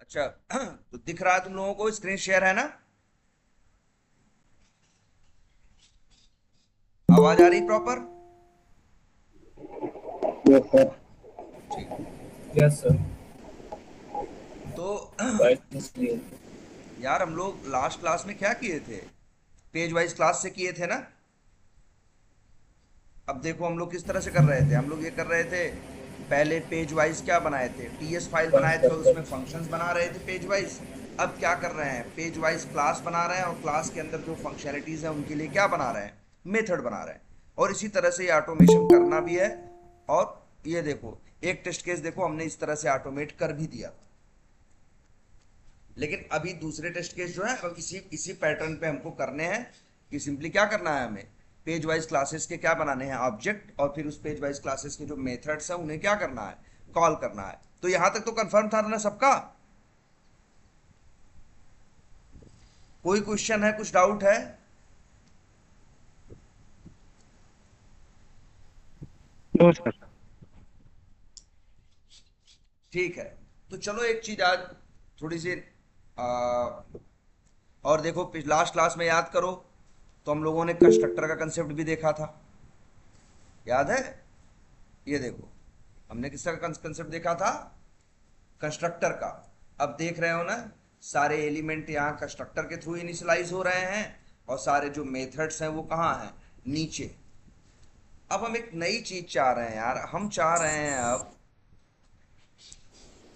अच्छा। तो दिख रहा है तुम लोगों को, स्क्रीन शेयर है ना? आवाज आ रही प्रॉपर? Yes sir. ठीक। Yes sir. तो वाइस क्लियर। यार हम लोग लास्ट क्लास में क्या किए थे? पेज वाइज क्लास से किए थे ना? अब देखो हम लोग किस तरह से कर रहे थे। हम लोग ये कर रहे थे, पहले पेज वाइज क्या बनाए थे, टीएस फाइल बनाए थे और उसमें फंक्शंस बना रहे थे पेज वाइज। अब क्या कर रहे हैं, पेज वाइज क्लास बना रहे हैं और क्लास के अंदर जो फंक्शनैलिटीज हैं उनके लिए क्या बना रहे हैं, मेथड बना रहे हैं। और इसी तरह से ये ऑटोमेशन करना भी है। और ये देखो, एक टेस्ट केस देखो हमने इस तरह से ऑटोमेट कर भी दिया। लेकिन अभी दूसरे टेस्ट केस जो है अब इसी इसी पैटर्न पे हमको करने हैं कि सिंपली क्या करना है हमें, पेज वाइज क्लासेस के क्या बनाने हैं, ऑब्जेक्ट, और फिर उस पेज वाइज क्लासेस के जो मेथड्स हैं उन्हें क्या करना है, कॉल करना है। तो यहां तक तो कंफर्म था ना सबका? कोई क्वेश्चन है, कुछ डाउट है? No sir. ठीक है। तो चलो एक चीज आज थोड़ी सी आ, और देखो लास्ट क्लास में याद करो तो हम लोगों ने कंस्ट्रक्टर का कंसेप्ट भी देखा था, याद है? ये देखो, हमने किसका कंसेप्ट देखा था, कंस्ट्रक्टर का। अब देख रहे हो ना, सारे एलिमेंट यहाँ कंस्ट्रक्टर के थ्रू इनिशियलाइज हो रहे हैं और सारे जो मेथड्स हैं वो कहाँ हैं, नीचे। अब हम एक नई चीज चाह रहे हैं यार, हम चाह रहे हैं अब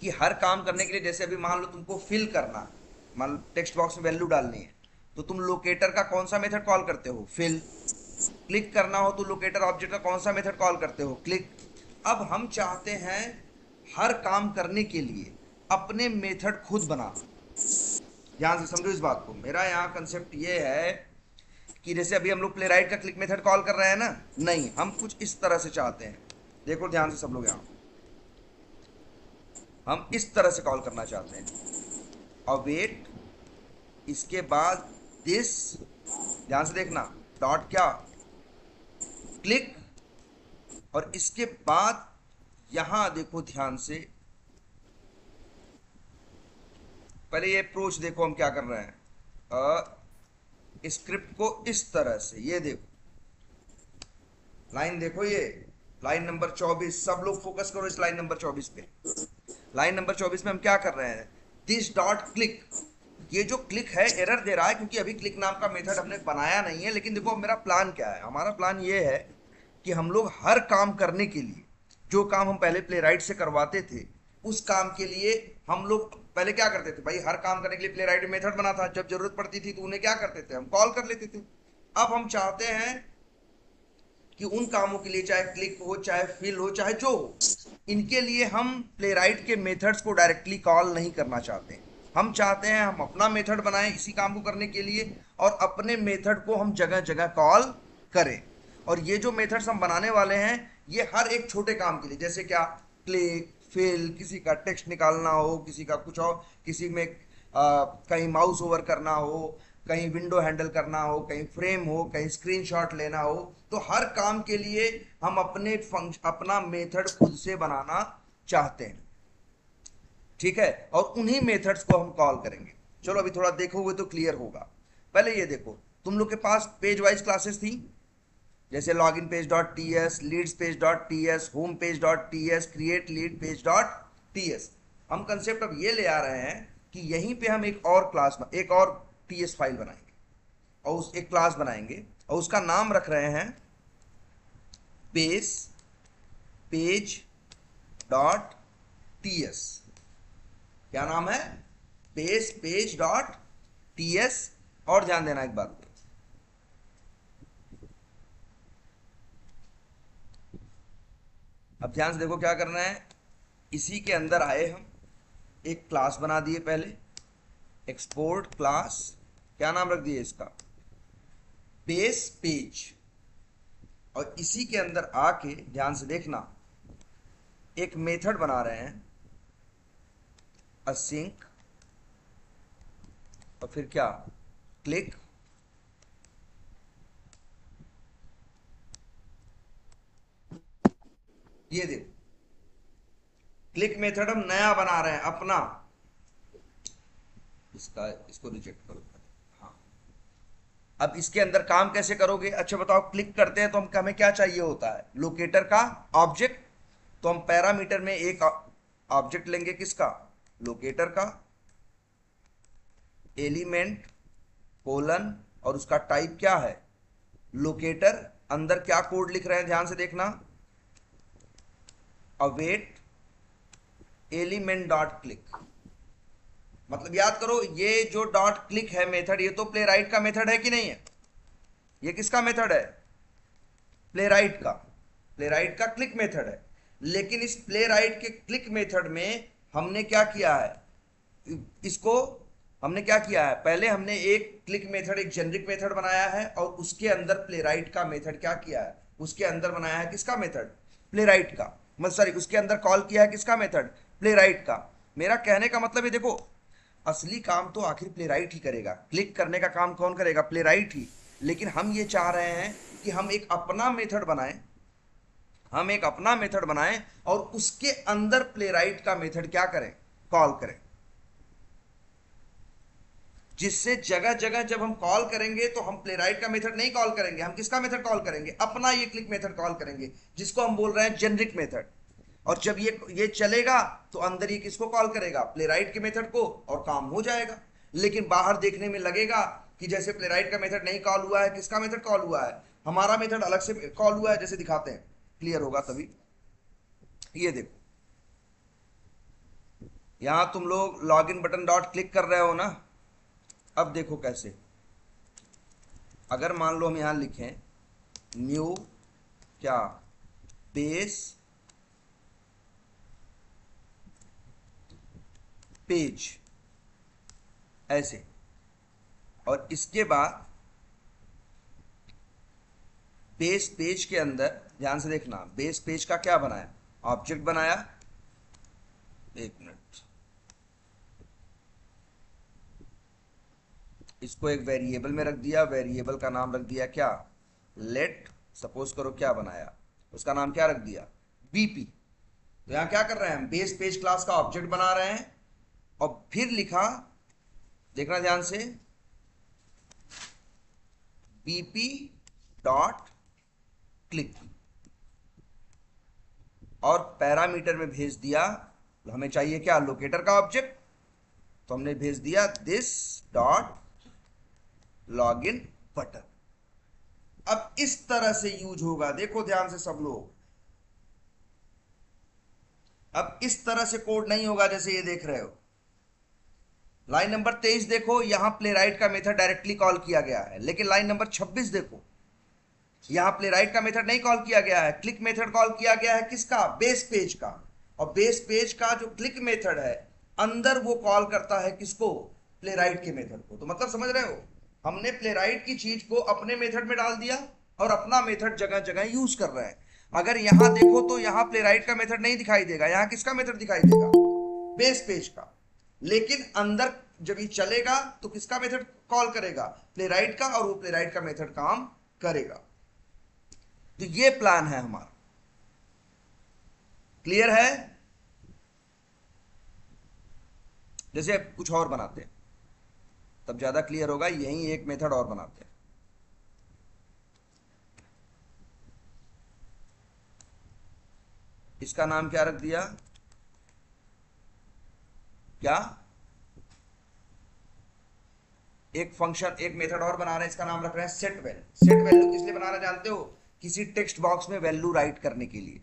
कि हर काम करने के लिए, जैसे अभी मान लो तुमको फिल करना, मान लो टेक्स्ट बॉक्स में वैल्यू डालनी है, तो तुम लोकेटर का कौन सा मेथड कॉल करते हो, फिल। क्लिक करना हो तो लोकेटर ऑब्जेक्ट का कौन सा मेथड कॉल करते हो, क्लिक। अब हम चाहते हैं हर काम करने के लिए अपने मेथड खुद बनाना। ध्यान से समझो इस बात को, मेरा यहाँ कंसेप्ट ये है कि जैसे अभी हम लोग प्ले राइट का क्लिक मेथड कॉल कर रहे हैं ना, नहीं, हम कुछ इस तरह से चाहते हैं। देखो ध्यान से सब लोग, यहाँ हम इस तरह से कॉल करना चाहते हैं, अवेट, इसके बाद दिस, ध्यान से देखना, डॉट क्या, क्लिक, और इसके बाद यहां देखो ध्यान से, पहले ये अप्रोच देखो हम क्या कर रहे हैं, स्क्रिप्ट को इस तरह से, ये देखो लाइन देखो, ये लाइन नंबर 24, सब लोग फोकस करो इस लाइन नंबर 24 पे। लाइन नंबर 24 में हम क्या कर रहे हैं, दिस डॉट क्लिक। ये जो क्लिक है एरर दे रहा है क्योंकि अभी क्लिक नाम का मेथड हमने बनाया नहीं है। लेकिन देखो अब मेरा प्लान क्या है, हमारा प्लान ये है कि हम लोग हर काम करने के लिए, जो काम हम पहले प्ले राइट से करवाते थे, उस काम के लिए हम लोग पहले क्या करते थे भाई, हर काम करने के लिए प्ले राइट मेथड बना था, जब जरूरत पड़ती थी तो उन्हें क्या करते थे, हम कॉल कर लेते थे। अब हम चाहते हैं कि उन कामों के लिए, चाहे क्लिक हो, चाहे फिल हो, चाहे जो हो, इनके लिए हम प्लेराइट के मेथड्स को डायरेक्टली कॉल नहीं करना चाहते। हम चाहते हैं हम अपना मेथड बनाएं इसी काम को करने के लिए, और अपने मेथड को हम जगह जगह कॉल करें। और ये जो मेथड्स हम बनाने वाले हैं, ये हर एक छोटे काम के लिए, जैसे क्या, क्लिक, फिल, किसी का टेक्स्ट निकालना हो, किसी का कुछ और, किसी में कहीं माउस ओवर करना हो, कहीं विंडो हैंडल करना हो, कहीं फ्रेम हो, कहीं स्क्रीनशॉट लेना हो, तो हर काम के लिए हम अपने फंक्शन, अपना मेथड खुद से बनाना चाहते हैं। ठीक है, और उन्हीं मेथड्स को हम कॉल करेंगे। चलो अभी थोड़ा देखोगे तो क्लियर होगा। पहले ये देखो, तुम लोग के पास पेज वाइज क्लासेस थी, जैसे log in page dot T S, leads page dot T S, home page dot T S, create lead page dot T S. हम कंसेप्ट अब ये ले आ रहे हैं कि यहीं पे हम एक और क्लास, एक और टी एस फाइल बनाएंगे और उस एक क्लास बनाएंगे और उसका नाम रख रहे हैं base page dot T S. क्या नाम है, base page dot T S. और ध्यान देना एक बात, अब ध्यान से देखो क्या करना है, इसी के अंदर आए हम, एक क्लास बना दिए पहले, एक्सपोर्ट क्लास, क्या नाम रख दिए इसका, बेस पेज। और इसी के अंदर आके ध्यान से देखना, एक मेथड बना रहे हैं, असिंक, और फिर क्या, क्लिक। ये देखो, क्लिक मेथड हम नया बना रहे हैं अपना, इसको रिजेक्ट करो। हाँ, अब इसके अंदर काम कैसे करोगे? अच्छा बताओ, क्लिक करते हैं तो हमें क्या चाहिए होता है? लोकेटर का ऑब्जेक्ट। तो हम पैरामीटर में एक ऑब्जेक्ट लेंगे, किसका? लोकेटर का, एलिमेंट कोलन, और उसका टाइप क्या है? लोकेटर। अंदर क्या कोड लिख रहे हैं ध्यान से देखना, अवेट एलिमेंट डॉट क्लिक। मतलब याद करो, ये जो डॉट क्लिक है मेथड, ये तो प्ले राइट का मेथड है कि नहीं है? ये किसका मेथड है? प्ले राइट का। प्ले राइट का क्लिक मेथड है। लेकिन इस प्ले राइट के क्लिक मेथड में हमने क्या किया है? इसको हमने क्या किया है? पहले हमने एक क्लिक मेथड, एक जेनरिक मेथड बनाया है, और उसके अंदर प्ले राइट का मेथड क्या किया है? उसके अंदर बनाया है किसका मेथड? प्ले राइट का। मतलब सॉरी, उसके अंदर कॉल किया है किसका मेथड? प्ले राइट का। मेरा कहने का मतलब है, देखो, असली काम तो आखिर प्ले राइट ही करेगा। क्लिक करने का काम कौन करेगा? प्ले राइट ही। लेकिन हम ये चाह रहे हैं कि हम एक अपना मेथड बनाएं, हम एक अपना मेथड बनाएं, और उसके अंदर प्ले राइट का मेथड क्या करें? कॉल करें। जिससे जगह जगह जब हम कॉल करेंगे तो हम प्ले राइट का मेथड नहीं कॉल करेंगे, हम किसका मेथड कॉल करेंगे? अपना ये क्लिक मेथड कॉल करेंगे, जिसको हम बोल रहे हैं जेनरिक मेथड। और जब ये चलेगा तो अंदर ये किसको कॉल करेगा? प्ले राइट के मेथड को, और काम हो जाएगा। लेकिन बाहर देखने में लगेगा कि जैसे प्ले राइट का मेथड नहीं कॉल हुआ है, किसका मेथड कॉल हुआ है? हमारा मेथड अलग से कॉल हुआ है। जैसे दिखाते हैं, क्लियर होगा तभी। ये देखो, यहां तुम लोग log in button dot click कर रहे हो ना। अब देखो कैसे, अगर मान लो हम यहां लिखें न्यू क्या बेस पेज, ऐसे, और इसके बाद बेस पेज के अंदर ध्यान से देखना, बेस पेज का क्या बनाया? ऑब्जेक्ट बनाया। एक मिनट, इसको एक वेरिएबल में रख दिया, वेरिएबल का नाम रख दिया क्या? लेट। सपोज करो क्या बनाया, उसका नाम क्या रख दिया? बीपी। तो यहां क्या कर रहे हैं? हम बेस पेज क्लास का ऑब्जेक्ट बना रहे हैं, और फिर लिखा, देखना ध्यान से, बीपी डॉट क्लिक, और पैरामीटर में भेज दिया। हमें चाहिए क्या? लोकेटर का ऑब्जेक्ट। तो हमने भेज दिया this dot log in button. अब इस तरह से यूज होगा, देखो ध्यान से सब लोग। अब इस तरह से कोड नहीं होगा जैसे ये देख रहे हो। लाइन नंबर 23 देखो, यहां प्ले राइट का मेथड डायरेक्टली कॉल किया गया है। लेकिन लाइन नंबर 26 देखो, यहां प्ले राइट का मेथड नहीं कॉल किया गया है, क्लिक मेथड कॉल किया गया है। किसका? बेस पेज का। और बेस पेज का जो क्लिक मेथड है, अंदर वो कॉल करता है किसको? प्ले राइट के मेथड को। तो मतलब समझ रहे हो, हमने प्ले राइट की चीज को अपने मेथड में डाल दिया, और अपना मेथड जगह जगह यूज कर रहे हैं। अगर यहां देखो तो यहां प्ले राइट का मेथड नहीं दिखाई देगा, यहां किसका मेथड दिखाई देगा? बेस पेज का। लेकिन अंदर जब ये चलेगा तो किसका मेथड कॉल करेगा? प्ले राइट का, और वो प्ले राइट का मेथड काम करेगा। तो ये प्लान है हमारा। क्लियर है? जैसे कुछ और बनाते हैं तब ज्यादा क्लियर होगा। यही एक मेथड और बनाते हैं। इसका नाम क्या रख दिया? क्या? एक फंक्शन, एक मेथड और बना रहे हैं, इसका नाम रख रहे हैं सेट वैल्यू। सेट वैल्यू किस लिए बना रहे जानते हो? किसी टेक्स्ट बॉक्स में वैल्यू राइट करने के लिए,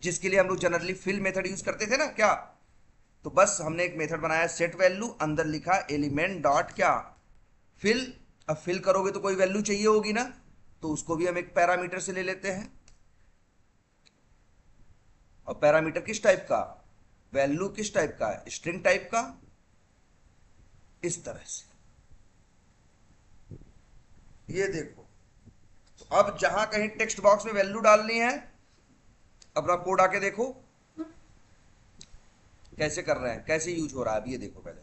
जिसके लिए हम लोग जनरली फिल मेथड यूज करते थे ना, क्या? तो बस हमने एक मेथड बनाया सेट वैल्यू, अंदर लिखा एलिमेंट डॉट क्या? फिल। अब फिल करोगे तो कोई वैल्यू चाहिए होगी ना, तो उसको भी हम एक पैरामीटर से ले लेते हैं। और पैरामीटर किस टाइप का? वैल्यू किस टाइप का? स्ट्रिंग टाइप का। इस तरह से ये देखो। तो अब जहां कहीं टेक्स्ट बॉक्स में वैल्यू डालनी है, अपना कोड आके देखो कैसे कर रहे हैं, कैसे यूज हो रहा है। अब ये देखो पहले,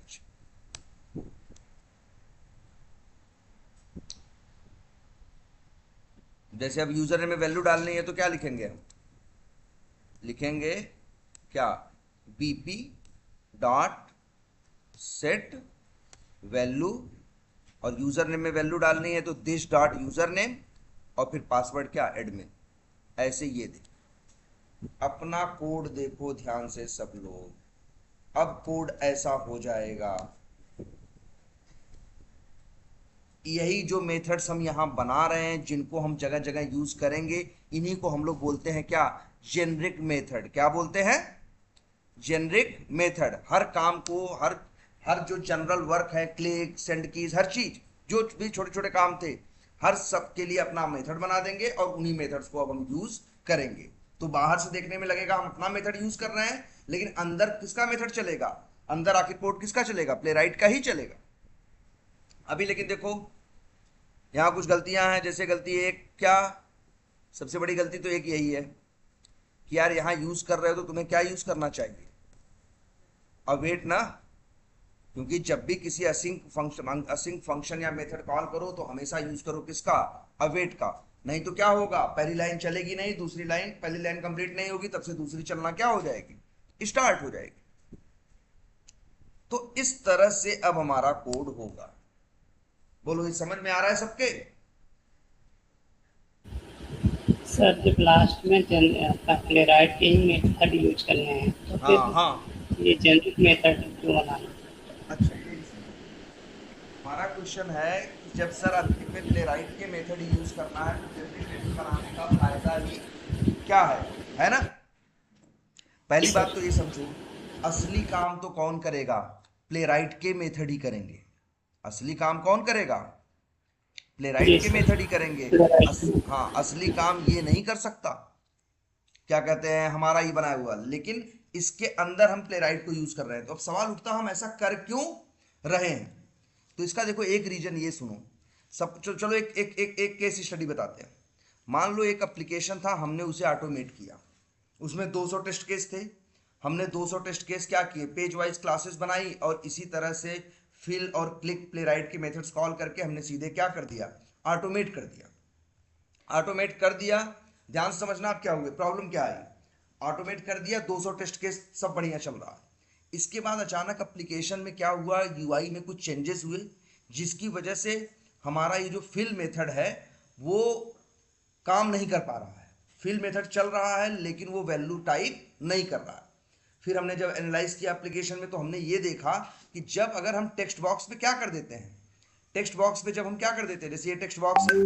जैसे अब यूजर में वैल्यू डालनी है तो क्या लिखेंगे हम? लिखेंगे क्या? बीपी डॉट सेट वैल्यू, और यूजर नेम में वैल्यू डालनी है तो दिस डॉट यूजर नेम, और फिर पासवर्ड क्या, एडमिन। ऐसे ये दे। अपना कोड देखो ध्यान से सब लोग। अब कोड ऐसा हो जाएगा, यही जो मेथड्स हम यहाँ बना रहे हैं जिनको हम जगह जगह यूज करेंगे, इन्हीं को हम लोग बोलते हैं क्या, जेनरिक मेथड। क्या बोलते हैं, जेनरिक मेथड। हर काम को, हर हर जो जनरल वर्क है, क्लिक, सेंड कीज, हर चीज, जो भी छोटे छोटे काम थे, हर सब के लिए अपना मेथड बना देंगे और उन्हीं मेथड्स को अब हम यूज करेंगे। तो बाहर से देखने में लगेगा हम अपना मेथड यूज कर रहे हैं, लेकिन अंदर किसका मेथड चलेगा, अंदर आके कोड किसका चलेगा, प्लेराइट का ही चलेगा। अभी लेकिन देखो यहाँ कुछ गलतियां हैं। जैसे गलती एक क्या, सबसे बड़ी गलती तो एक यही है कि यार यहाँ यूज कर रहे हो तो तुम्हें क्या यूज करना चाहिए, अवेट ना। क्योंकि जब भी किसी असिंक फंक्शन या मेथड कॉल करो तो हमेशा यूज करो किसका, अवेट का। नहीं तो क्या होगा, पहली लाइन चलेगी नहीं, दूसरी लाइन, पहली लाइन कंप्लीट नहीं होगी, तब से दूसरी चलना क्या हो जाएगी, स्टार्ट हो जाएगी। तो इस तरह से अब हमारा कोड होगा। बोलो ये समझ में आ रहा है सबके। सर जब लास्ट में प्लेराइट के ही मेथड यूज करने हैं तो हाँ हाँ, फिर ये जेनरिक मेथड क्यों बनाना। अच्छा ये सुनो। हमारा क्वेश्चन है कि जब सर अंतिम में प्लेराइट के मेथड यूज करना है तो जेनरिक मेथड बनाने का फायदा ही क्या है ना। पहली बात सर तो ये समझो, असली काम तो कौन करेगा, प्लेराइट के मेथड ही करेंगे। असली काम कौन करेगा, जी प्लेराइट के सर, मेथड ही करेंगे। प्लेराइट हाँ, असली काम ये नहीं कर सकता, क्या कहते हैं, हमारा ही बनाया हुआ। लेकिन इसके अंदर हम प्लेराइट को यूज कर रहे हैं, तो अब सवाल उठता हम ऐसा कर क्यों रहे हैं। तो इसका देखो एक रीजन ये सुनो। सब चलो एक एक एक एक केस स्टडी बताते हैं। मान लो एक एप्लीकेशन था, हमने उसे ऑटोमेट किया, उसमें 200 टेस्ट केस थे। हमने 200 टेस्ट केस क्या किए, पेज वाइज क्लासेस बनाई और इसी तरह से फिल और क्लिक प्लेराइट के मेथड्स कॉल करके हमने सीधे क्या कर दिया, ऑटोमेट कर दिया। ऑटोमेट कर दिया, ध्यान से समझना आप क्या हुए, प्रॉब्लम क्या आई। ऑटोमेट कर दिया, 200 टेस्ट केस सब बढ़िया चल रहा है। इसके बाद अचानक एप्लीकेशन में क्या हुआ, यूआई में कुछ चेंजेस हुए, जिसकी वजह से हमारा ये जो फिल मेथड है वो काम नहीं कर पा रहा है। फिल मेथड चल रहा है लेकिन वो वैल्यू टाइप नहीं कर रहा है। फिर हमने जब एनालाइज किया एप्लीकेशन में तो हमने ये देखा कि जब अगर हम टेक्स्ट बॉक्स में क्या कर देते हैं, टेक्स्ट बॉक्स में जब हम क्या कर देते हैं, जैसे ये टेक्स्ट बॉक्स है,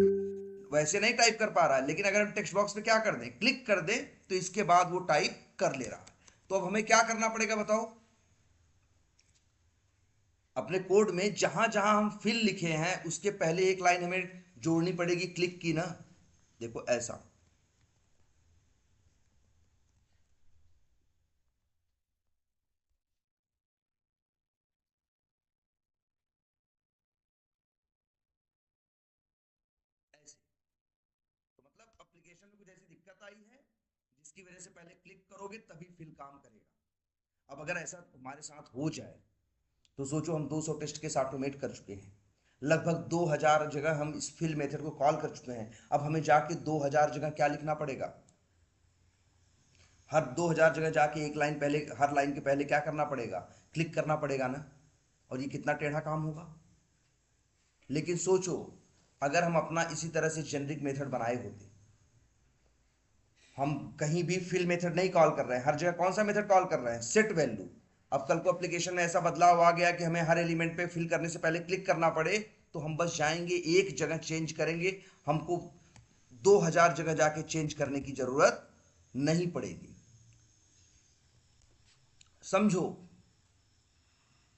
वैसे नहीं टाइप कर पा रहा है, लेकिन अगर हम टेक्स्ट बॉक्स में क्या कर दें, क्लिक कर दें, तो इसके बाद वो टाइप कर ले रहा है। तो अब हमें क्या करना पड़ेगा बताओ, अपने कोड में जहां जहां हम फिल लिखे हैं उसके पहले एक लाइन हमें जोड़नी पड़ेगी क्लिक की ना। देखो ऐसा, ऐसे। तो मतलब एप्लीकेशन में कुछ ऐसी दिक्कत आई है जिसकी वजह से पहले क्लिक करोगे तभी फिल काम करेगा। अब अगर ऐसा हमारे साथ हो जाए तो सोचो, हम 200 टेस्ट केस ऑटोमेट कर चुके हैं, लगभग 2000 जगह हम इस फिल मेथड को कॉल कर चुके हैं। अब हमें जाके 2000 जगह क्या लिखना पड़ेगा, हर 2000 जगह जाके एक लाइन पहले, हर लाइन के पहले क्या करना पड़ेगा, क्लिक करना पड़ेगा ना। और ये कितना टेढ़ा काम होगा। लेकिन सोचो, अगर हम अपना इसी तरह से जेनरिक मेथड बनाए होते, हम कहीं भी फिल मेथड नहीं कॉल कर रहे हैं, हर जगह कौन सा मेथड कॉल कर रहे हैं, सेट वैल्यू। अब कल को एप्लीकेशन में ऐसा बदलाव आ गया कि हमें हर एलिमेंट पे फिल करने से पहले क्लिक करना पड़े, तो हम बस जाएंगे एक जगह चेंज करेंगे, हमको 2000 जगह जाके चेंज करने की जरूरत नहीं पड़ेगी। समझो,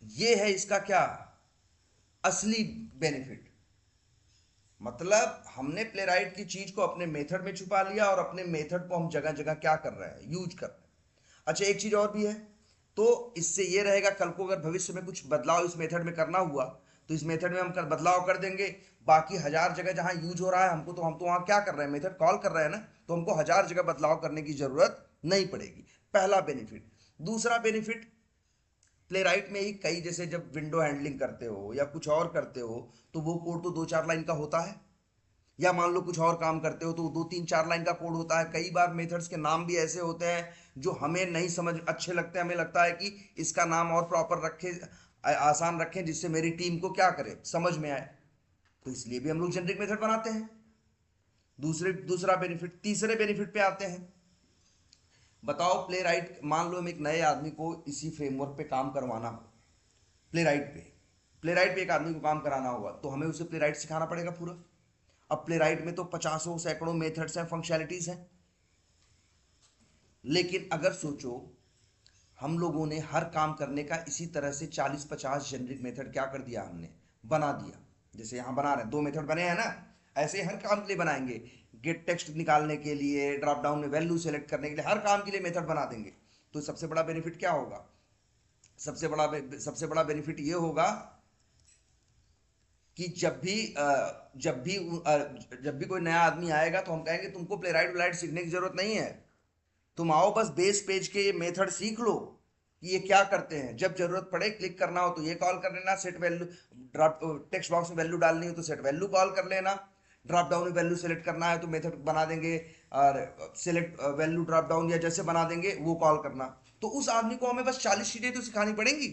ये है इसका क्या, असली बेनिफिट। मतलब हमने प्लेराइट की चीज को अपने मेथड में छुपा लिया और अपने मेथड को हम जगह जगह क्या कर रहे हैं, यूज कर रहे हैं। अच्छा एक चीज और भी है, तो इससे ये रहेगा कल को अगर भविष्य में कुछ बदलाव इस मेथड में करना हुआ तो इस मेथड में हम कर बदलाव कर देंगे। बाकी 1000 जगह जहां यूज हो रहा है हमको, तो हम तो वहां क्या कर रहे हैं, मेथड कॉल कर रहे हैं ना, तो हमको 1000 जगह बदलाव करने की जरूरत नहीं पड़ेगी। पहला बेनिफिट। दूसरा बेनिफिट, प्लेराइट में ही कई, जैसे जब विंडो हैंडलिंग करते हो या कुछ और करते हो तो वो कोड तो 2-4 लाइन का होता है, या मान लो कुछ और काम करते हो तो 2-3-4 लाइन का कोड होता है। कई बार मेथड्स के नाम भी ऐसे होते हैं जो हमें नहीं समझ अच्छे लगते हैं, हमें लगता है कि इसका नाम और प्रॉपर रखे, आसान रखें, जिससे मेरी टीम को क्या करे, समझ में आए। तो इसलिए भी हम लोग जेनरिक मेथड बनाते हैं। दूसरा बेनिफिट, तीसरे बेनिफिट पे आते हैं। बताओ प्ले राइट, मान लो हम एक नए आदमी को इसी फ्रेमवर्क पे काम करवाना हो, प्ले राइट पे एक आदमी को काम कराना होगा, तो हमें उसे प्ले राइट सिखाना पड़ेगा पूरा। अब प्ले राइट में तो पचासों सैकड़ों मेथड्स हैं, फंक्शनैलिटीज हैं। लेकिन अगर सोचो हम लोगों ने हर काम करने का इसी तरह से 40-50 जेनरिक मेथड क्या कर दिया, हमने बना दिया। जैसे यहाँ बना रहे हैं, 2 मेथड बने हैं ना, ऐसे हर काम के लिए बनाएंगे। गेट टेक्स्ट निकालने के लिए, ड्रॉप डाउन में वैल्यू सेलेक्ट करने के लिए, हर काम के लिए मेथड बना देंगे। तो सबसे बड़ा बेनिफिट क्या होगा? सबसे बड़ा बेनिफिट ये होगा कि जब भी कोई नया आदमी आएगा तो हम कहेंगे तुमको प्ले राइट सीखने की जरूरत नहीं है, तुम आओ बस बेस पेज के ये मेथड सीख लो कि ये क्या करते हैं। जब जरूरत पड़े क्लिक करना हो तो ये कॉल कर लेना, set value, drop text box में वैल्यू डालनी हो तो सेट वैल्यू कॉल कर लेना, ड्रॉप डाउन में वैल्यू सेलेक्ट करना है तो मेथड बना देंगे, और सेलेक्ट वैल्यू ड्रॉप डाउन या जैसे बना देंगे वो कॉल करना। तो उस आदमी को हमें बस 40 चीजें तो सिखानी पड़ेंगी,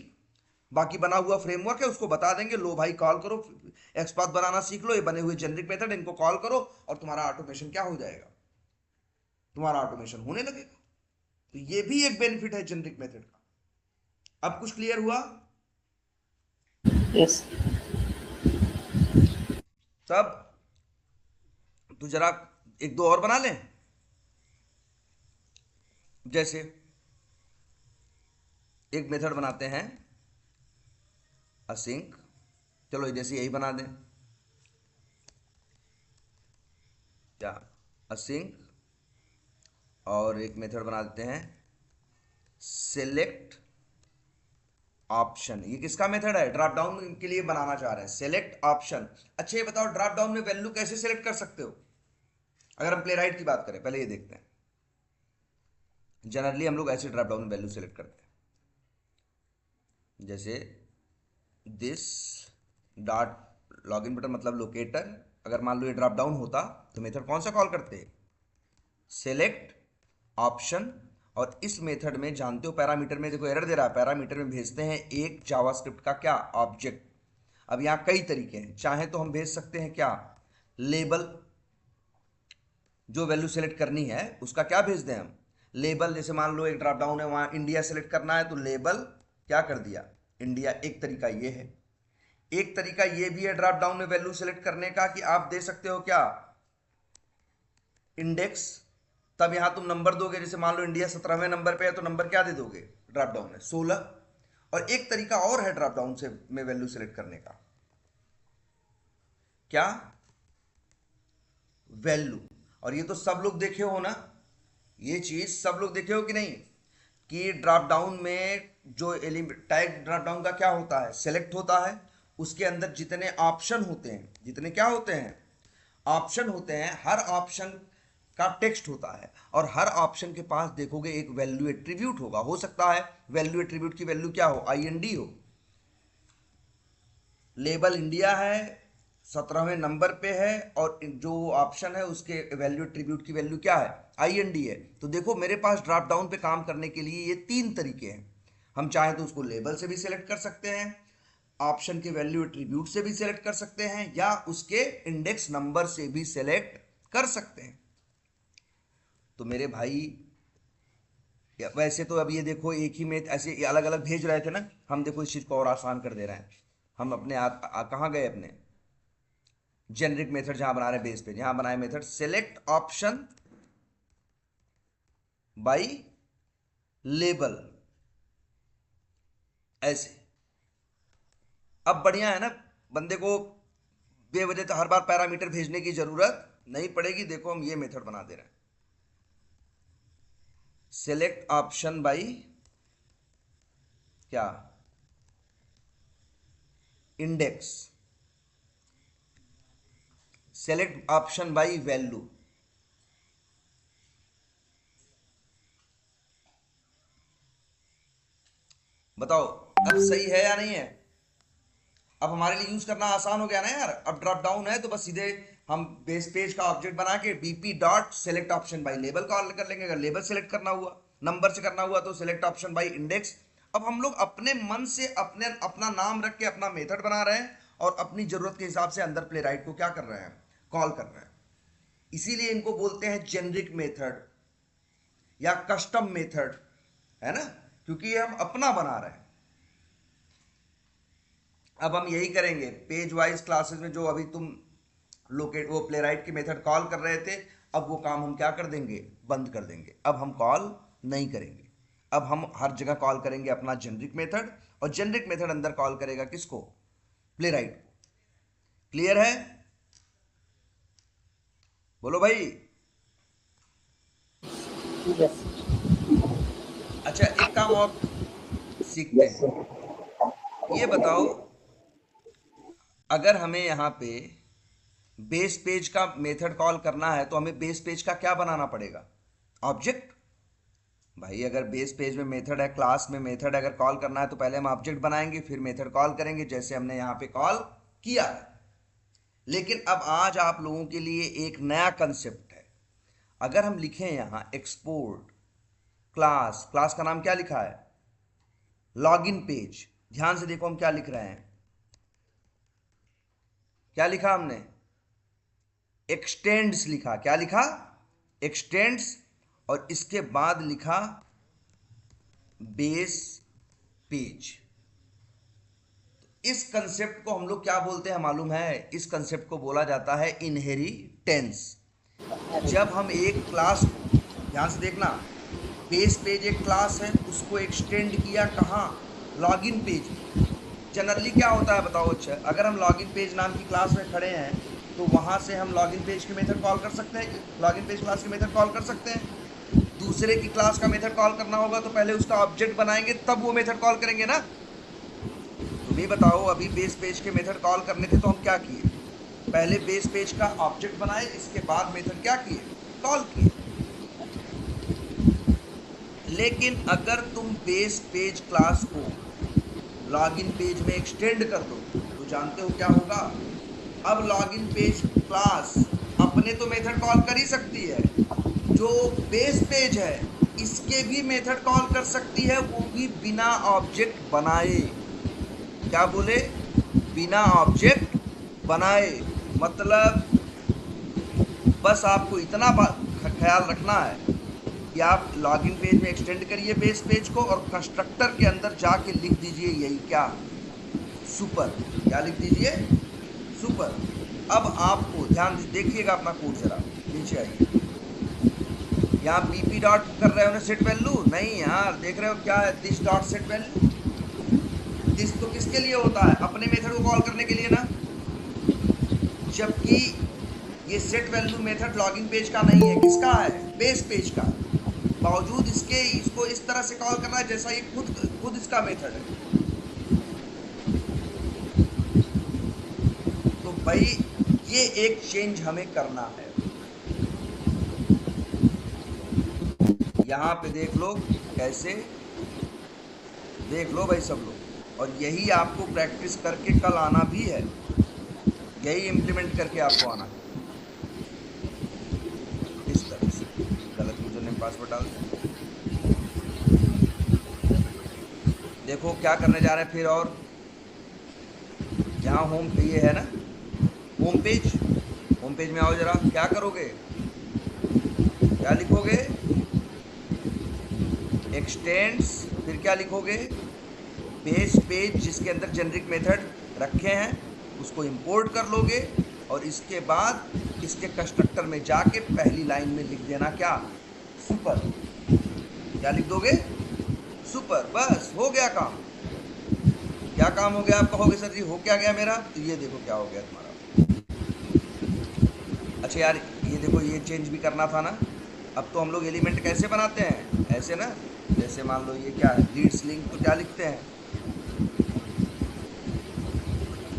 बाकी बना हुआ फ्रेमवर्क है उसको बता देंगे, लो भाई कॉल करो, एक्सपाथ बनाना सीख लो, ये बने हुए जेनरिक मेथड इनको कॉल करो और तुम्हारा ऑटोमेशन क्या हो जाएगा, तुम्हारा ऑटोमेशन होने लगेगा। तो ये भी एक बेनिफिट है जेनरिक मेथड का। अब कुछ क्लियर हुआ? यस। तब तो जरा एक दो और बना लें। जैसे एक मेथड बनाते हैं असिंक, चलो जैसे यही बना दें, क्या असिंक, और एक मेथड बना देते हैं सेलेक्ट ऑप्शन। ये किसका मेथड है? ड्रॉप डाउन के लिए बनाना चाह रहे हैं, सेलेक्ट ऑप्शन। अच्छा ये बताओ ड्रॉप डाउन में वैल्यू कैसे सेलेक्ट कर सकते हो? अगर हम प्ले राइट की बात करें, पहले ये देखते हैं। जनरली हम लोग ऐसे ड्रॉप डाउन में वैल्यू सेलेक्ट करते हैं, जैसे दिस डॉट लॉगिन बटन मतलब लोकेटर। अगर मान लो ये ड्रॉप डाउन होता तो मेथड कौन सा कॉल करते हैं? Select option. और इस मेथड में जानते हो पैरामीटर में देखो एरर दे रहा है, पैरामीटर में भेजते हैं एक जावास्क्रिप्ट का क्या, ऑब्जेक्ट। अब यहाँ कई तरीके हैं, चाहे तो हम भेज सकते हैं क्या, लेबल, जो वैल्यू सेलेक्ट करनी है उसका क्या भेज दें हम, लेबल। जैसे मान लो एक ड्रॉप डाउन है, वहां इंडिया सेलेक्ट करना है तो लेबल क्या कर दिया, इंडिया। एक तरीका ये है। एक तरीका ये भी है ड्रॉप डाउन में वैल्यू सेलेक्ट करने का कि आप दे सकते हो क्या, इंडेक्स। तब यहां तुम नंबर दोगे, जैसे मान लो इंडिया 17वें नंबर पे है तो नंबर क्या दे दोगे ड्रॉप डाउन में, 16। और एक तरीका और है ड्रॉप डाउन से में वैल्यू सेलेक्ट करने का, क्या, वैल्यू। और ये तो सब लोग देखे हो ना, ये चीज सब लोग देखे हो कि नहीं, कि ड्रॉप डाउन में जो टैग ड्रॉप डाउन का क्या होता है, सेलेक्ट होता है, उसके अंदर जितने ऑप्शन होते हैं, जितने क्या होते हैं, ऑप्शन होते हैं, हर ऑप्शन का टेक्स्ट होता है, और हर ऑप्शन के पास देखोगे एक वैल्यू एट्रीब्यूट होगा। हो सकता है वैल्यू एट्रीब्यूट की वैल्यू क्या हो, IND हो। लेबल इंडिया है, 17वें नंबर पे है, और जो ऑप्शन है उसके वैल्यू एट्रीब्यूट की वैल्यू क्या है, IND है। तो देखो मेरे पास ड्रॉप डाउन पे काम करने के लिए ये 3 तरीके हैं। हम चाहें तो उसको लेबल से भी सिलेक्ट कर सकते हैं, ऑप्शन के वैल्यू एट्रीब्यूट से भी सिलेक्ट कर सकते हैं, या उसके इंडेक्स नंबर से भी सिलेक्ट कर सकते हैं। तो मेरे भाई वैसे तो अब ये देखो एक ही में ऐसे अलग अलग भेज रहे थे ना, हम देखो इस चीज को और आसान कर दे रहे हैं। हम अपने कहाँ गए, अपने जेनरिक मेथड जहां बना रहे बेस पे, जहां बनाए method select option by label, ऐसे। अब बढ़िया है ना, बंदे को बेवजह तो हर बार पैरामीटर भेजने की जरूरत नहीं पड़ेगी। देखो हम ये मेथड बना दे रहे हैं, सेलेक्ट ऑप्शन बाय क्या, index, select option by value. बताओ अब सही है या नहीं है? अब हमारे लिए यूज करना आसान हो गया ना यार। अब ड्रॉप डाउन है तो बस सीधे हम बेस पेज का ऑब्जेक्ट बना के BP dot select option by label call कर लेंगे। अगर लेबल सेलेक्ट करना हुआ, नंबर से करना हुआ तो सेलेक्ट ऑप्शन बाय इंडेक्स, अब हम लोग अपने मन से अपना नाम रख के अपना मेथड बना रहे हैं और अपनी जरूरत के हिसाब से अंदर प्ले राइट को क्या कर रहे हैं, कॉल कर रहे हैं। इसीलिए इनको बोलते हैं जेनरिक मेथड या कस्टम मेथड, है ना, क्योंकि ये हम अपना बना रहे हैं। अब हम यही करेंगे पेज वाइज क्लासेस में, जो अभी तुम लोकेट वो प्ले राइट के मेथड कॉल कर रहे थे, अब वो काम हम क्या कर देंगे, बंद कर देंगे। अब हम कॉल नहीं करेंगे, अब हम हर जगह कॉल करेंगे अपना जेनरिक मेथड, और जेनरिक मेथड अंदर कॉल करेगा किसको, प्ले राइट को। क्लियर है? बोलो भाई। यस अच्छा एक काम और सीखते हैं, ये बताओ अगर हमें यहाँ पे बेस पेज का मेथड कॉल करना है तो हमें बेस पेज का क्या बनाना पड़ेगा, ऑब्जेक्ट। भाई अगर बेस पेज में मेथड है, क्लास में मेथड अगर कॉल करना है तो पहले हम ऑब्जेक्ट बनाएंगे फिर मेथड कॉल करेंगे, जैसे हमने यहाँ पे कॉल किया है। लेकिन अब आज आप लोगों के लिए एक नया कंसेप्ट है। अगर हम लिखें यहाँ एक्सपोर्ट क्लास, क्लास का नाम क्या लिखा है, लॉगिन पेज। ध्यान से देखो हम क्या लिख रहे हैं, क्या लिखा हमने, एक्सटेंड्स लिखा। क्या लिखा, एक्सटेंड्स, और इसके बाद लिखा बेस पेज। इस कंसेप्ट को हम लोग क्या बोलते हैं मालूम है, इस कंसेप्ट को बोला जाता है इनहेरिटेंस। जब हम एक क्लास, ध्यान से देखना, बेस पेज एक क्लास है, उसको एक्सटेंड किया कहाँ, लॉगिन पेज। जनरली क्या होता है बताओ, अच्छा अगर हम लॉगिन पेज नाम की क्लास में खड़े हैं तो वहाँ से हम लॉगिन पेज के मेथड कॉल कर सकते हैं, लॉगिन पेज क्लास के मेथड कॉल कर सकते हैं। दूसरे की क्लास का मेथड कॉल करना होगा तो पहले उसका ऑब्जेक्ट बनाएंगे तब वो मेथड कॉल करेंगे ना। तुम ही बताओ, अभी बेस पेज के मेथड कॉल करने थे तो हम क्या किए, पहले बेस पेज का ऑब्जेक्ट बनाए, इसके बाद मेथड क्या किए, कॉल किए। लेकिन अगर तुम बेस पेज क्लास को लॉगिन पेज में एक्सटेंड कर दो तो जानते हो क्या होगा, अब लॉगिन पेज क्लास अपने तो मेथड कॉल कर ही सकती है, जो बेस पेज है इसके भी मेथड कॉल कर सकती है, वो भी बिना ऑब्जेक्ट बनाए। क्या बोले, बिना ऑब्जेक्ट बनाए। मतलब बस आपको इतना ख्याल रखना है कि आप लॉगिन पेज में एक्सटेंड करिए बेस पेज को और कंस्ट्रक्टर के अंदर जाके लिख दीजिए यही क्या, सुपर। क्या लिख दीजिए, सुपर। अब आपको ध्यान देखिएगा अपना कोड जरा, नीचे आइए। यहाँ बीपी डॉट कर रहे हो ना सेट वैल्यू, नहीं यार, देख रहे हो क्या है, this dot set value. This तो किसके लिए होता है, अपने मेथड को कॉल करने के लिए ना, जबकि ये set value method login page का नहीं है, किसका है, बेस पेज का। बावजूद इसके इसको इस तरह से कॉल करना है जैसा ये खुद इसका मेथड है। तो भाई ये एक चेंज हमें करना है। यहाँ पे देख लो कैसे, देख लो भाई सब लोग, और यही आपको प्रैक्टिस करके कल आना भी है, यही इम्प्लीमेंट करके आपको आना है। इस तरह से गलत यूजर नेम पासवर्ड डाल दें। देखो क्या करने जा रहे हैं फिर, और यहाँ होम पे ये है ना, होम पेज, होम पेज में आओ जरा, क्या करोगे, क्या लिखोगे, एक्सटेंड्स, फिर क्या लिखोगे, बेस पेज, जिसके अंदर जेनरिक मेथड रखे हैं उसको इंपोर्ट कर लोगे, और इसके बाद इसके कंस्ट्रक्टर में जाके पहली लाइन में लिख देना क्या, सुपर। क्या लिख दोगे, सुपर। बस हो गया काम। क्या काम हो गया, आप कहोगे सर जी हो क्या गया मेरा, तो ये देखो क्या हो गया तुम्हारा। अच्छा यार ये देखो, ये चेंज भी करना था ना। अब तो हम लोग एलिमेंट कैसे बनाते हैं, ऐसे ना, जैसे मान लो ये क्या है, लीड्स लिंक, तो क्या लिखते हैं,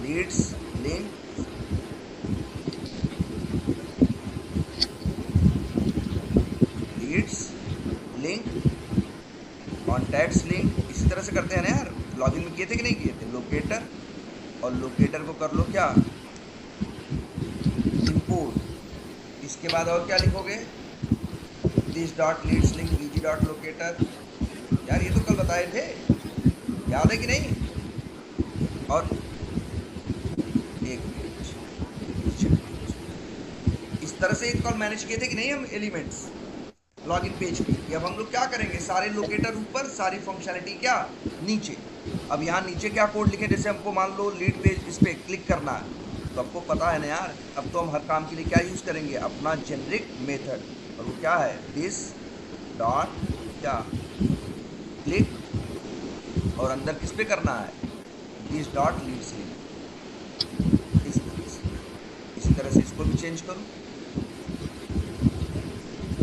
leads link, leads link, contacts link, इसी तरह से करते हैं ना यार। लॉगिन में किए थे कि नहीं किए थे, लोकेटर, और लोकेटर को कर लो क्या, इंपोर्ट। इसके बाद और क्या लिखोगे, this dot leads link easy dot locator. यार ये तो कल बताए थे, याद है कि नहीं? और एक मिनट, इस तरह से एक कॉल मैनेज किए थे कि नहीं हम एलिमेंट्स लॉगिन पेज की। अब हम लोग क्या करेंगे, सारे लोकेटर ऊपर, सारी फंक्शनलिटी क्या नीचे। अब यहाँ नीचे क्या कोड लिखे, जैसे हमको मान लो लीड पेज इस पर क्लिक करना है, तो आपको पता है ना यार, अब तो हम हर काम के लिए क्या यूज़ करेंगे, अपना जेनरिक मेथड, और वो क्या है, दिस डॉट क्या क्लिक, और अंदर किस पे करना है, दिस डॉट लीड से। इसी तरह से इसको भी चेंज करो,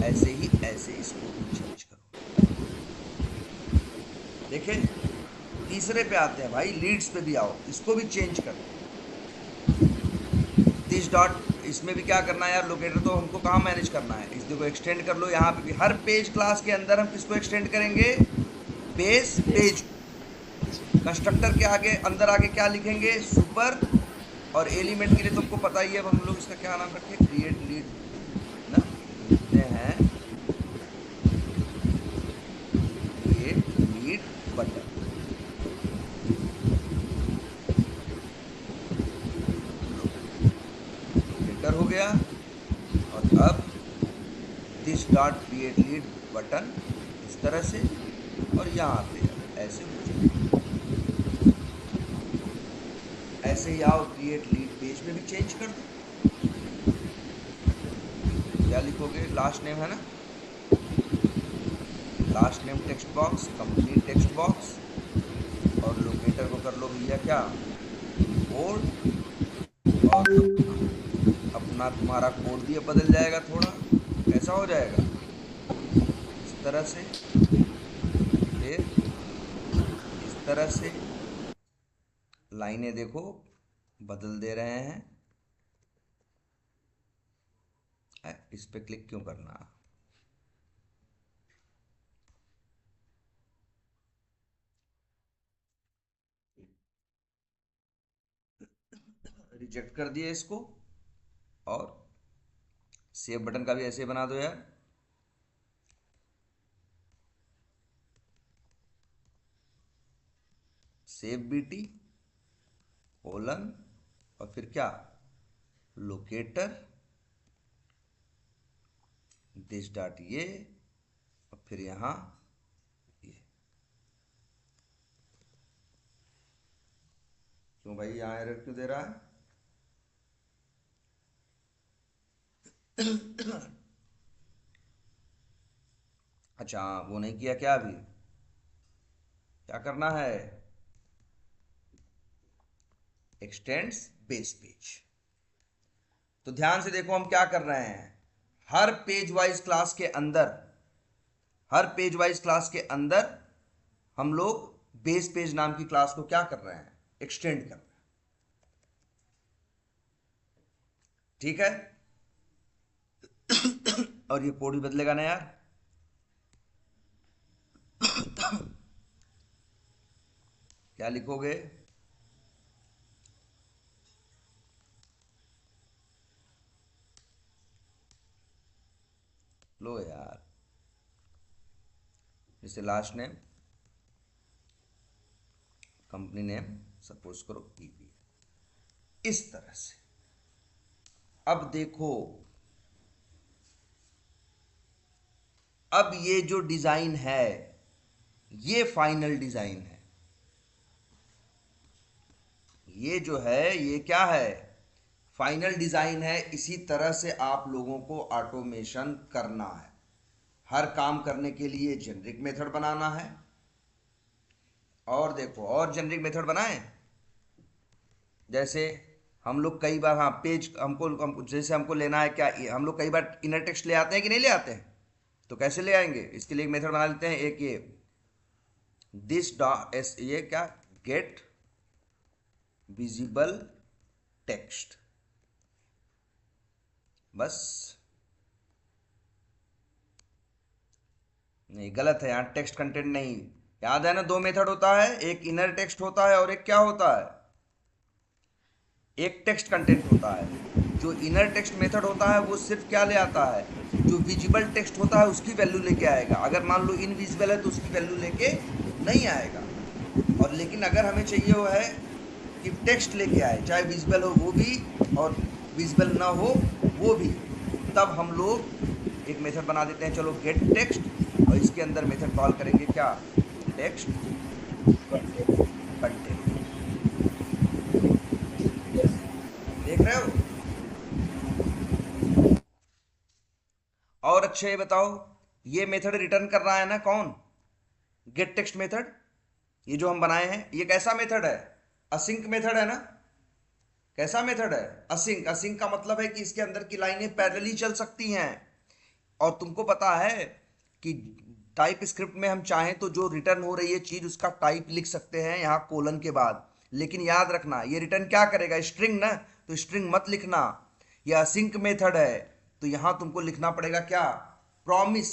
ऐसे ही ऐसे इसको भी चेंज करो। देखें, तीसरे पे आते हैं भाई, लीड्स पे भी आओ, इसको भी चेंज करो। दिस डॉट, इसमें भी क्या करना है यार, लोकेटर तो हमको कहाँ मैनेज करना है, इस देखो एक्सटेंड कर लो। यहाँ पे भी हर पेज क्लास के अंदर हम किसको एक्सटेंड करेंगे, बेस पेज। कंस्ट्रक्टर के आगे अंदर आगे क्या लिखेंगे, सुपर, और एलिमेंट के लिए तुमको पता ही है, अब हम लोग इसका क्या नाम रखें, क्रिएट लीड ना, लिखते हैं क्रिएट लीड बटन। लोकेटर हो गया, और अब this dot create lead button इस तरह से, और यहाँ पे ऐसे हो जाए, ऐसे ही आओ क्रिएट लीड पेज में भी चेंज कर दो। क्या लिखोगे, लास्ट नेम है ना, last name text box, complete text box, और लोकेटर को कर लो भैया क्या, कोड, और अपना तुम्हारा कोड भी बदल जाएगा थोड़ा, कैसा हो जाएगा, इस तरह से, फिर इस तरह से लाइनें देखो बदल दे रहे हैं। इस पे क्लिक क्यों करना, रिजेक्ट कर दिए इसको, और सेव बटन का भी ऐसे बना दो यार, सेव बीटी कोलन, और फिर क्या, लोकेटर दिस डॉट ये, और फिर यहाँ ये। क्यों भाई यहाँ एरर क्यों दे रहा है? अच्छा वो नहीं किया क्या, अभी क्या करना है, एक्सटेंड्स बेस पेज। तो ध्यान से देखो हम क्या कर रहे हैं, हर पेज वाइज क्लास के अंदर, हर पेज वाइज क्लास के अंदर हम लोग बेस पेज नाम की क्लास को क्या कर रहे हैं, एक्सटेंड कर रहे हैं। ठीक है, और ये कोड भी बदलेगा ना यार, क्या लिखोगे, लो यार, जैसे last name, company name suppose करो ईपी, इस तरह से। अब देखो, अब ये जो डिजाइन है ये फाइनल डिजाइन है, ये जो है ये क्या है, फाइनल डिजाइन है। इसी तरह से आप लोगों को ऑटोमेशन करना है, हर काम करने के लिए जेनरिक मेथड बनाना है। और देखो, और जेनरिक मेथड बनाएं, जैसे हम लोग कई बार, हाँ पेज हमको जैसे हमको लेना है क्या, हम लोग कई बार इनर टेक्स्ट ले आते हैं कि नहीं ले आते हैं, तो कैसे ले आएंगे, इसके लिए एक मेथड बना लेते हैं, एक ये दिस डॉट एस, ये क्या, गेट विजिबल टेक्स्ट, बस। नहीं गलत है, यहाँ टेक्स्ट कंटेंट नहीं, याद है ना, दो मेथड होता है, एक इनर टेक्स्ट होता है और एक क्या होता है, एक टेक्स्ट कंटेंट होता है। जो इनर टेक्स्ट मेथड होता है वो सिर्फ क्या ले आता है, जो विजिबल टेक्स्ट होता है उसकी वैल्यू लेके आएगा, अगर मान लो इनविजिबल है तो उसकी वैल्यू लेके नहीं आएगा। और लेकिन अगर हमें चाहिए वो है कि टेक्स्ट लेके आए, चाहे विजिबल हो वो भी और विजिबल ना हो वो भी, तब हम लोग एक मेथड बना देते हैं, चलो गेट टेक्स्ट, और इसके अंदर मेथड कॉल करेंगे क्या, टेक्स्ट कंटेंट। देख रहे हो? और अच्छे ये बताओ, ये मेथड रिटर्न कर रहा है ना कौन, गेट टेक्स्ट मेथड, ये जो हम बनाए हैं ये कैसा मेथड है, असिंक मेथड है ना। कैसा मेथड है, असिंक। असिंक का मतलब है कि इसके अंदर की लाइनें पैरेलली चल सकती हैं। और तुमको पता है कि टाइप स्क्रिप्ट में हम चाहें तो जो रिटर्न हो रही है चीज उसका टाइप लिख सकते हैं यहाँ कोलन के बाद, लेकिन याद रखना ये रिटर्न क्या करेगा, स्ट्रिंग ना, तो स्ट्रिंग मत लिखना, यह असिंक मेथड है। तो यहां तुमको लिखना पड़ेगा क्या, प्रॉमिस।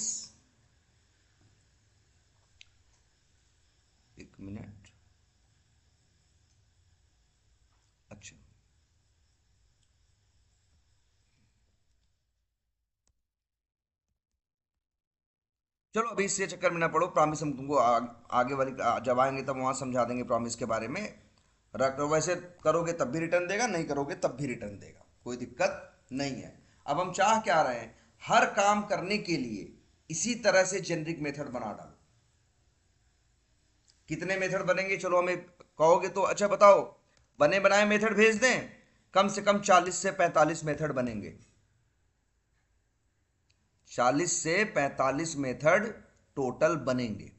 एक मिनट, अच्छा चलो अभी इससे चक्कर में ना पड़ो, प्रॉमिस हम तुमको आगे वाली जब आएंगे तब वहां समझा देंगे प्रॉमिस के बारे में। रख वैसे करोगे तब भी रिटर्न देगा, नहीं करोगे तब भी रिटर्न देगा, कोई दिक्कत नहीं है। अब हम चाह क्या रहे हैं, हर काम करने के लिए इसी तरह से जेनरिक मेथड बना डालो। कितने मेथड बनेंगे, चलो हमें कहोगे तो अच्छा बताओ, बने बनाए मेथड भेज दें, कम से कम 40 से 45 मेथड बनेंगे। 40 से 45 मेथड टोटल बनेंगे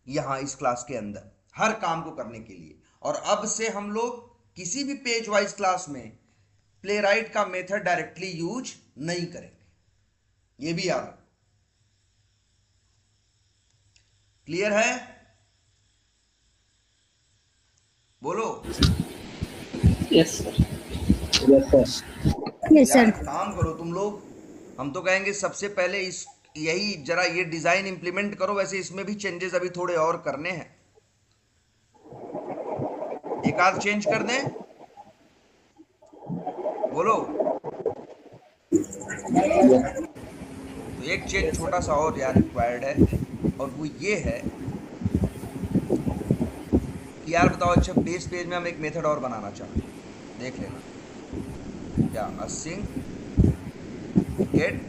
यहां इस क्लास के अंदर हर काम को करने के लिए। और अब से हम लोग किसी भी पेज वाइज क्लास में प्ले राइट का मेथड डायरेक्टली यूज नहीं करेंगे, ये भी याद रखो। क्लियर है, बोलो। Yes sir. Yes sir. Yes यार सर। एक काम करो तुम लोग, हम तो कहेंगे सबसे पहले इस यही जरा ये डिजाइन इंप्लीमेंट करो, वैसे इसमें भी चेंजेस अभी थोड़े और करने हैं, एक आध चेंज कर दें, बोलो। तो एक चेंज छोटा सा और यार रिक्वायर्ड है, और वो ये है कि यार बताओ, अच्छा बेस पेज में हम एक मेथड और बनाना चाहते हैं, देख लेना क्या, असिंक गेट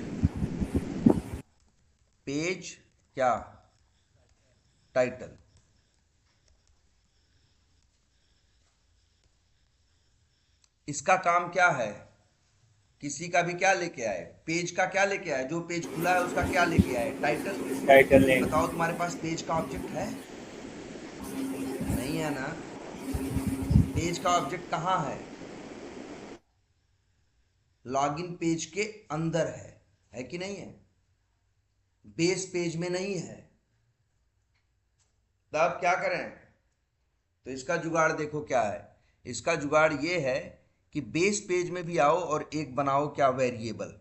पेज क्या टाइटल। इसका काम क्या है, किसी का भी क्या लेके आए, पेज का क्या लेके आए, जो पेज खुला है उसका क्या लेके आए, टाइटल। Title name. बताओ तुम्हारे पास पेज का ऑब्जेक्ट है, नहीं है ना, पेज का ऑब्जेक्ट कहाँ है, लॉगिन पेज के अंदर है कि नहीं है, बेस पेज में नहीं है। तो अब क्या करें, तो इसका जुगाड़ देखो क्या है, इसका जुगाड़ ये है कि बेस पेज में भी आओ और एक बनाओ क्या, वेरिएबल।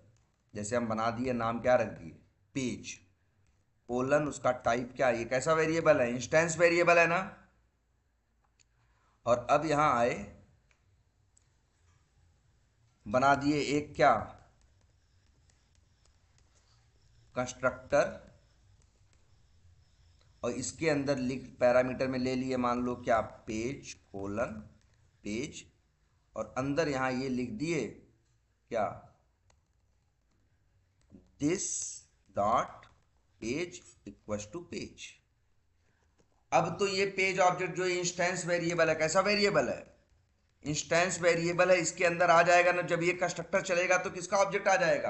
जैसे हम बना दिए, नाम क्या रख दिए, पेज कोलन, उसका टाइप क्या है, ये कैसा वेरिएबल है, इंस्टेंस वेरिएबल है ना। और अब यहां आए, बना दिए एक क्या, कंस्ट्रक्टर, और इसके अंदर लिख पैरामीटर में ले लिए मान लो क्या, पेज कोलन पेज, और अंदर यहां ये लिख दिए क्या, this dot page equals to page. अब तो ये पेज ऑब्जेक्ट जो इंस्टेंस वेरिएबल है, कैसा वेरिएबल है, इंस्टेंस वेरिएबल है, इसके अंदर आ जाएगा ना, जब ये कंस्ट्रक्टर चलेगा तो किसका ऑब्जेक्ट आ जाएगा,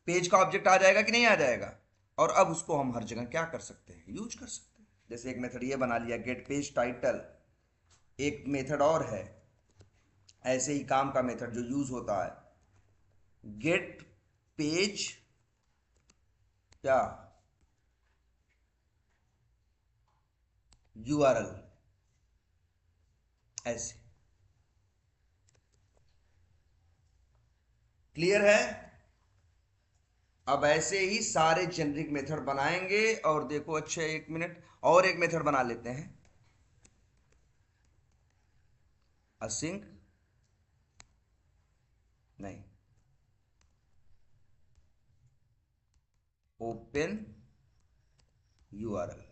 पेज का ऑब्जेक्ट आ जाएगा कि नहीं आ जाएगा। और अब उसको हम हर जगह क्या कर सकते हैं, यूज कर सकते हैं। जैसे एक मेथड ये बना लिया, गेट पेज टाइटल, एक मेथड और है ऐसे ही काम का मेथड जो यूज होता है, गेट पेज क्या यूआरएल, ऐसे। क्लियर है, अब ऐसे ही सारे जेनरिक मेथड बनाएंगे। और देखो अच्छा एक मिनट, और एक मेथड बना लेते हैं, असिंक नहीं, ओपन यूआरएल।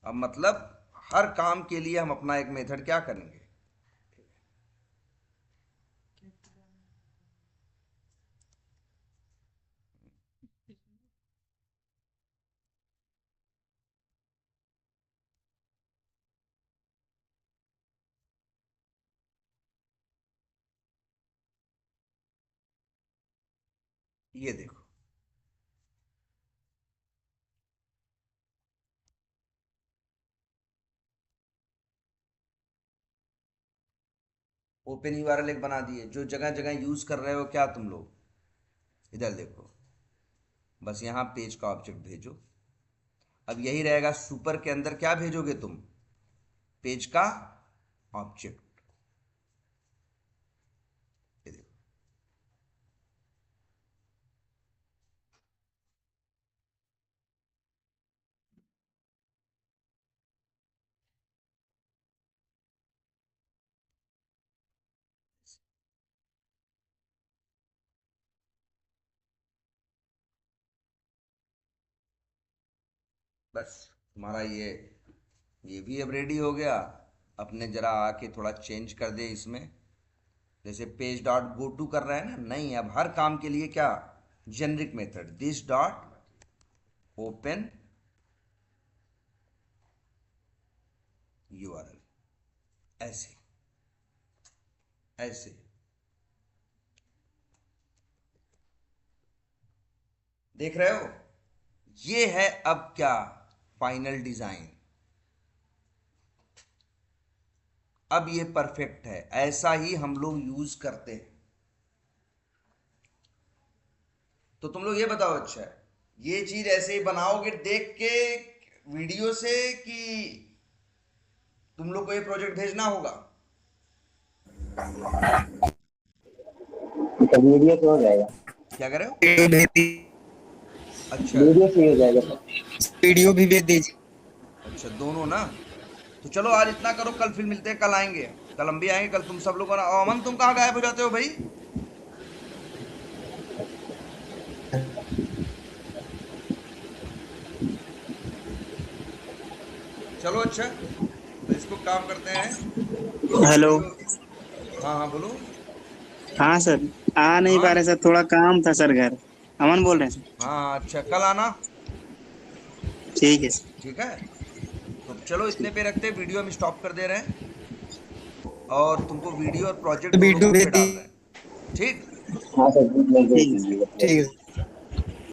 अब मतलब हर काम के लिए हम अपना एक मेथड क्या करेंगे, ये देखो ओपन यूआरएल एक बना दिए, जो जगह जगह यूज कर रहे हो क्या तुम लोग, इधर देखो, बस यहाँ पेज का ऑब्जेक्ट भेजो। अब यही रहेगा, सुपर के अंदर क्या भेजोगे तुम, पेज का ऑब्जेक्ट। ये देखो, बस तुम्हारा ये भी अब रेडी हो गया। अपने जरा आके थोड़ा चेंज कर दे इसमें, जैसे पेज डॉट गो टू कर रहे हैं ना, नहीं, अब हर काम के लिए क्या, generic method, this dot open URL, ऐसे ऐसे। देख रहे हो, ये है अब क्या, फाइनल डिजाइन। अब ये परफेक्ट है, ऐसा ही हम लोग यूज करते हैं। तो तुम लोग ये बताओ, अच्छा ये चीज ऐसे ही बनाओगे देख के वीडियो से, कि तुम लोग को ये प्रोजेक्ट भेजना होगा? तो वीडियो से हो जाएगा, क्या कह रहे हो? वीडियो भेज दी, अच्छा वीडियो से ही हो जाएगा सर। वीडियो भी भेज दीजिए। अच्छा, दोनों ना। तो चलो आज इतना करो, कल फिर मिलते हैं, कल आएंगे, कल हम भी आएंगे, कल तुम सब लोग आना। अमन तुम कहाँ गायब हो जाते हो भाई? चलो अच्छा, तो इसको काम करते हैं, ये हेलो। वीडियो। हाँ हाँ बोलो। हाँ सर, आ नहीं हाँ पा रहे सर, थोड़ा काम था सर घर। अमन बोल रहे हैं सर। हाँ, अच्छा कल आना। ठीक है सर। ठीक है, तो चलो इतने पे रखते हैं, वीडियो हम स्टॉप कर दे रहे हैं, और तुमको वीडियो और प्रोजेक्ट दोनों वीडियो ग्रुप भेज में दी। डाल रहे हैं। ठीक। हाँ सर, मैं भेज ठीक है दीजिएगा। ठीक है।